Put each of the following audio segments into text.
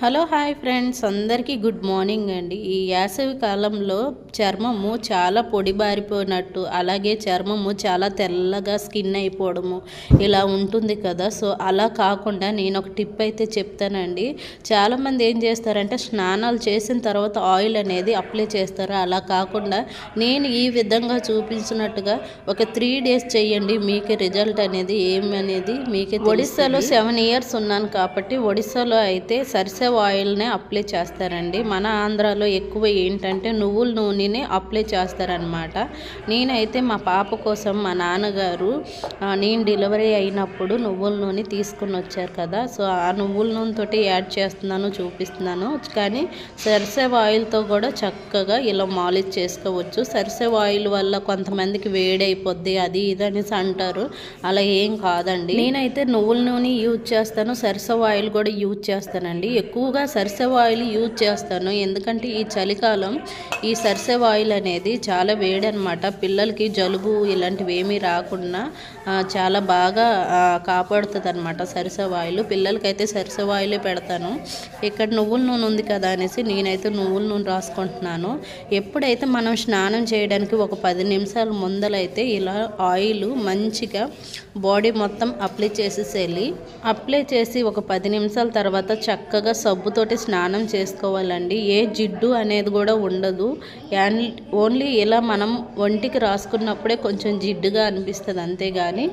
Hello hi friends, అందరికీ good morning అండి. ఈ వేసవి కాలంలో చర్మము చాలా పొడిబారిపోయినట్టు, అలాగే చర్మము చాలా తెల్లగా స్కిన్ అయిపోవడము ఇలా ఉంటుంది కదా. సో అలా కాకుండా నేను ఒక టిప్ అయితే చెప్తానండి. చాలామంది ఏం చేస్తారంటే స్నానాలు చేసిన తర్వాత ఆయిల్ అనేది అప్లై చేస్తారు. అలా కాకుండా నేను ఈ విధంగా చూపించినట్టుగా ఒక 3 days చేయండి. మీకు రిజల్ట్ అనేది ఏమనేది మీకే. ఒడిస్సాలో 7 years ఉన్నాను కాబట్టి ఒడిస్సాలో అయితే సరిసే ఆయిల్నే అప్లై చేస్తారండి. మన ఆంధ్రాలో ఎక్కువ ఏంటంటే నువ్వుల నూనెని అప్లై చేస్తారనమాట. నేనైతే మా పాప కోసం మా నాన్నగారు నేను డెలివరీ అయినప్పుడు నువ్వుల నూనె తీసుకుని వచ్చారు కదా. సో ఆ నువ్వుల నూనెతోటి యాడ్ చేస్తున్నాను, చూపిస్తున్నాను. కానీ సరిసేవ ఆయిల్తో కూడా చక్కగా ఇలా మాలిష్ చేసుకోవచ్చు. సరిసేవ ఆయిల్ వల్ల కొంతమందికి వేడైపోద్ది అది ఇది అనేసి అంటారు. అలా ఏం కాదండి. నేనైతే నువ్వుల నూనె యూజ్ చేస్తాను, సరిసేవ ఆయిల్ కూడా యూజ్ చేస్తానండి. ఎక్కువగా సరిసేవ ఆయిల్ యూజ్ చేస్తాను, ఎందుకంటే ఈ చలికాలం ఈ సరిసేవ ఆయిల్ అనేది చాలా వేడనమాట. పిల్లలకి జలుబు ఇలాంటివి ఏమీ రాకుండా చాలా బాగా కాపాడుతుంది అనమాట సరిసేవ ఆయిల్. పిల్లలకైతే సరిసేవ ఆయిలే పెడతాను. ఇక్కడ నువ్వుల నూనె ఉంది కదా అనేసి నేనైతే నువ్వుల నూనె రాసుకుంటున్నాను. ఎప్పుడైతే మనం స్నానం చేయడానికి ఒక 10 నిమిషాల ముందలైతే ఇలా ఆయిల్ మంచిగా బాడీ మొత్తం అప్లై చేసేసేయాలి. అప్లై చేసి ఒక 10 నిమిషాల తర్వాత చక్కగా సబ్బుతోటి స్నానం చేసుకోవాలండి. ఏ జిడ్డు అనేది కూడా ఉండదు. ఓన్లీ ఇలా మనం ఒంటికి రాసుకున్నప్పుడే కొంచెం జిడ్డుగా అనిపిస్తుంది అంతేగాని,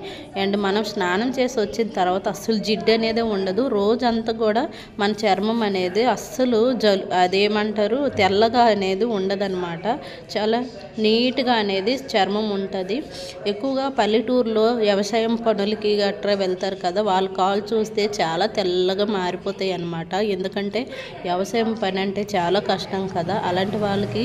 అండ్ మనం స్నానం చేసి వచ్చిన తర్వాత అస్సలు జిడ్డు అనేది ఉండదు. రోజంతా కూడా మన చర్మం అనేది అస్సలు అదేమంటారు తెల్లగా అనేది ఉండదన్నమాట. చాలా నీట్గా అనేది చర్మం ఉంటుంది. ఎక్కువగా పల్లెటూరులో వ్యవసాయం పనులకి గట్రా వెళ్తారు కదా, వాళ్ళ కాలు చూస్తే చాలా తెల్లగా మారిపోతాయి అన్నమాట. ఎందుకంటే వ్యవసాయం పని అంటే చాలా కష్టం కదా. అలాంటి వాళ్ళకి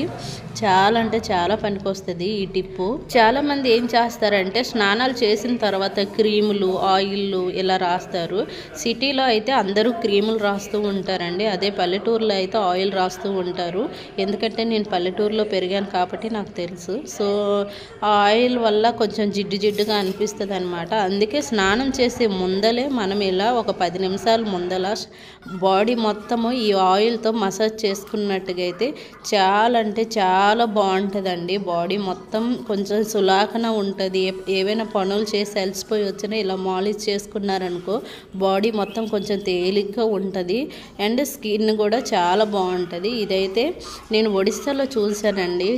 చాలా అంటే చాలా పనికి వస్తుంది ఈ టిప్పు. చాలామంది ఏం చేస్తారంటే స్నానాలు చేసిన తర్వాత క్రీములు ఆయిల్లు ఇలా రాస్తారు. సిటీలో అయితే అందరూ క్రీములు రాస్తూ ఉంటారండి. అదే పల్లెటూరులో అయితే ఆయిల్ రాస్తూ ఉంటారు. ఎందుకంటే నేను పల్లెటూరులో పెరిగాను కాబట్టి నాకు తెలుసు. సో ఆ ఆయిల్ వల్ల కొంచెం జిడ్డుగా అనిపిస్తుంది అనమాట. అందుకే స్నానం చేసే ముందలే మనం ఇలా ఒక 10 నిమిషాల ముందల బాడీ మొత్తము ఈ ఆయిల్తో మసాజ్ చేసుకున్నట్టుగా అయితే చాలా అంటే చాలా బాగుంటుందండి. బాడీ మొత్తం కొంచెం సులాకన ఉంటుంది. ఏవైనా పనులు చేసి అలసిపోయి వచ్చినా ఇలా మాలిష్ చేసుకున్నారనుకో బాడీ మొత్తం కొంచెం తేలిగ్గా ఉంటుంది. అండ్ స్కిన్ కూడా చాలా బాగుంటుంది. ఇదైతే నేను ఒడిస్సాలో చూశానండి.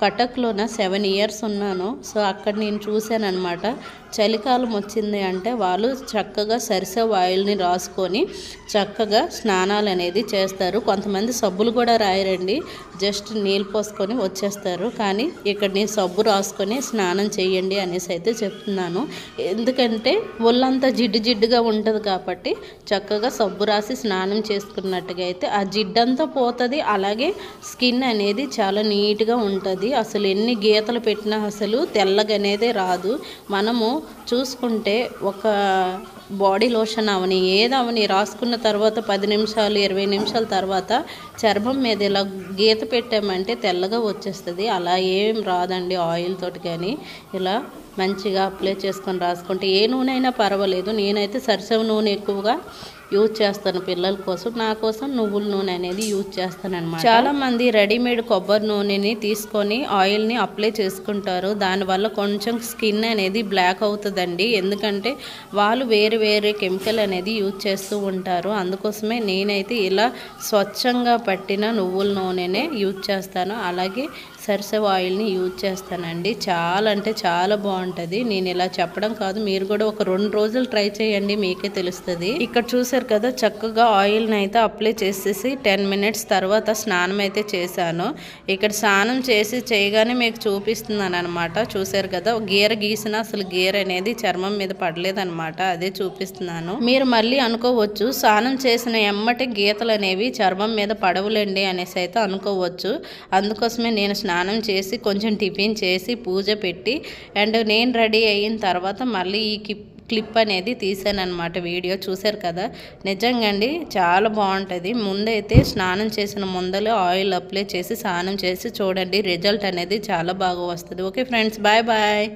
కటక్లోన 7 years ఉన్నాను. సో అక్కడ నేను చూశాను అనమాట. చలికాలం వచ్చింది అంటే వాళ్ళు చక్కగా సరిసేవ ఆయిల్ని రాసుకొని చక్కగా స్నానాలు అనేది చేస్తారు. కొంతమంది సబ్బులు కూడా రాయరండి, జస్ట్ నీళ్ళు పోసుకొని వచ్చేస్తారు. కానీ ఇక్కడ నేను సబ్బు రాసుకొని స్నానం చేయండి అనేసి అయితే చెప్తున్నాను. ఎందుకంటే ఒళ్ళంతా జిడ్డుగా ఉంటుంది కాబట్టి చక్కగా సబ్బు రాసి స్నానం చేసుకున్నట్టుగా అయితే ఆ జిడ్డంతా పోతుంది. అలాగే స్కిన్ అనేది చాలా నీట్గా ఉంటుంది. అసలు ఎన్ని గీతలు పెట్టినా అసలు తెల్లగా అనేది రాదు. మనము చూసుకుంటే ఒక బాడీ లోషన్ అవని ఏదవని రాసుకున్న తర్వాత 10 నిమిషాలు 20 నిమిషాల తర్వాత చర్మం మీద ఇలా గీత పెట్టామంటే తెల్లగా వచ్చేస్తుంది. అలా ఏం రాదండి ఆయిల్ తోటి. కానీ ఇలా మంచిగా అప్లై చేసుకొని రాసుకుంటే ఏ నూనె అయినా పర్వాలేదు. నేనైతే సరిసేవ నూనె ఎక్కువగా యూజ్ చేస్తాను పిల్లల కోసం. నా కోసం నువ్వుల నూనె అనేది యూజ్ చేస్తాను అనమాట. చాలామంది రెడీమేడ్ కొబ్బరి నూనెని తీసుకొని ఆయిల్ని అప్లై చేసుకుంటారు. దానివల్ల కొంచెం స్కిన్ అనేది బ్లాక్ అవుతుందండి. ఎందుకంటే వాళ్ళు వేరే కెమికల్ అనేది యూజ్ చేస్తూ ఉంటారు. అందుకోసమే నేనైతే ఇలా స్వచ్ఛంగా పట్టిన నువ్వుల నూనెనే యూజ్ చేస్తాను. అలాగే సరిసేవ ఆయిల్ని యూజ్ చేస్తానండి. చాలా అంటే చాలా బాగుంటుంది. నేను ఇలా చెప్పడం కాదు, మీరు కూడా ఒక 2 రోజులు ట్రై చేయండి, మీకే తెలుస్తుంది. ఇక్కడ చూసారు కదా చక్కగా ఆయిల్ని అయితే అప్లై చేసేసి 10 minutes తర్వాత స్నానం అయితే చేశాను. ఇక్కడ స్నానం చేసి చేయగానే మీకు చూపిస్తున్నాను అనమాట. చూసారు కదా గీర గీసిన అసలు గీర అనేది చర్మం మీద పడలేదనమాట. అదే చూపిస్తున్నాను. మీరు మళ్ళీ అనుకోవచ్చు స్నానం చేసిన ఎమ్మటి గీతలు అనేవి చర్మం మీద పడవులేండి అనేసి అయితే అనుకోవచ్చు. అందుకోసమే నేను స్నానం చేసి కొంచెం టిఫిన్ చేసి పూజ పెట్టి అండ్ నేను రెడీ అయిన తర్వాత మళ్ళీ ఈ క్లిప్ అనేది తీసానమాట. వీడియో చూసారు కదా, నిజంగా అండి చాలా బాగుంటుంది. ముందైతే స్నానం చేసిన ముందలే ఆయిల్ అప్లై చేసి స్నానం చేసి చూడండి, రిజల్ట్ అనేది చాలా బాగా వస్తుంది. Okay friends, bye bye.